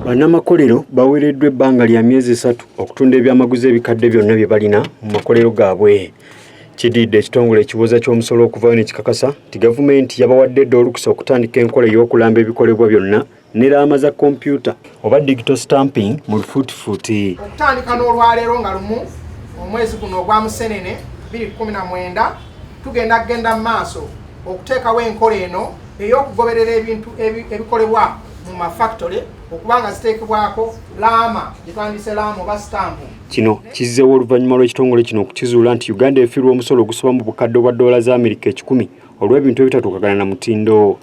Bannamakolero baweereddwa ebbanga lya myezi 3 okutunda ebyamaguzi ebikadde byonna bye balina mu makolero gaabwe. Kididde ekitongole ekibuuza ky'omusolo okuvayo ne kikakasa nti gavumenti yabawadde edda olukusa okutandika enkola y'okulamba ebikolebwa byonna n'eraama za kompyuta oba digital stamping mu lufuutifuuti. Okutandika n'olwaleero nga lumu omwezi guno ogwa Musenene 2019 tugenda mu maaso okuteekawo enkola eno ey'okugoberera ebintu ebikolebwa mu mafactory okubanga ziteekebwako laama gyetwandise laama oba stampu. Kino kizzeewo oluvannyuma lw'ekitongole kino okukizuula nti Uganda efiirwa omusolo ogusoba mu bukadde bwa $10 10 olw'ebintu ebitatuukagana na mutindo.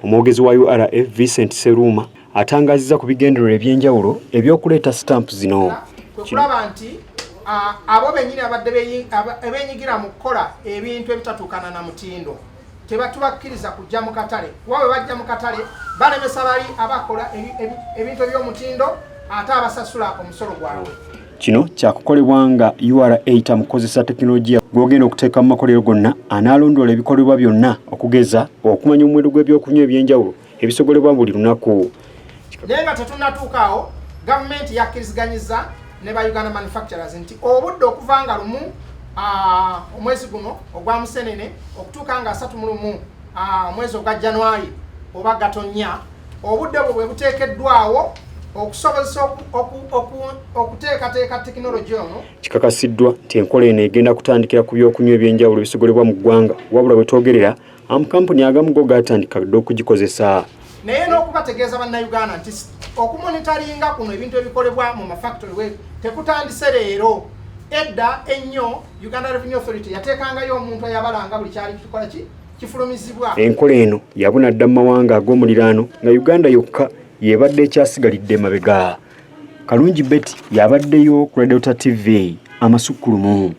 Omwogezi wa URF Vincent Seruma atangaazizza ku bigendererwa eby'enjawulo eby'okuleeta stampu zino. Kulaba nti abo bennyini abadde beenyigira mu kukola ebintu ebitatuukana na mutindo tebatubakkiriza kujja mu katale. Wawe bajja mu katale balemesa bali abakola ebintu eby'omutindo ate abasasula omusolo gwabwe. Kino kyakukolebwa nga URA mukozesa tekinologiya gw'ogenda okuteeka mu makolero gonna anaalondoola ebikolebwa byonna okugeza okumanya omuwendo gw'ebyokunywa eby'enjawulo ebisogolebwa buli lunaku. Naye nga tetunnatuukaawo, gavumenti yakkiriziganyizza ne ba Uganda manufacturers nti obudde okuva nga lumu omwezi guno ogwa Musenene okutuuka nga 31 omwezi ogwa January oba Gatonnya, obudde bwo bwe buteekeddwawo okusobozesa okuteekateeka tekinologiya ono. Kikakasiddwa nti enkola eno egenda kutandikira ku byokunywa ebyenjawulo ebisogolebwa mu ggwanga, wabula bwe twogerera amakampuni agamu go gaatandika dda okugikozesa. Naye n'okubategeeza bannayuganda nti okumonitaringa kuno ebintu ebikolebwa mu mafactory we tekutandise leero. Edda ennyo Uganda Revenue Authority yateekangayo omuntu ayabalanga buli kyali kikola kifulumizibwa. Enkola eno yabuna dda mu mawanga ag'omuliraano nga Uganda yokka yebadde ekyasigalidde emabega. Kalungi Betty yabaddeyo ku Radio TV Amasukkulumu.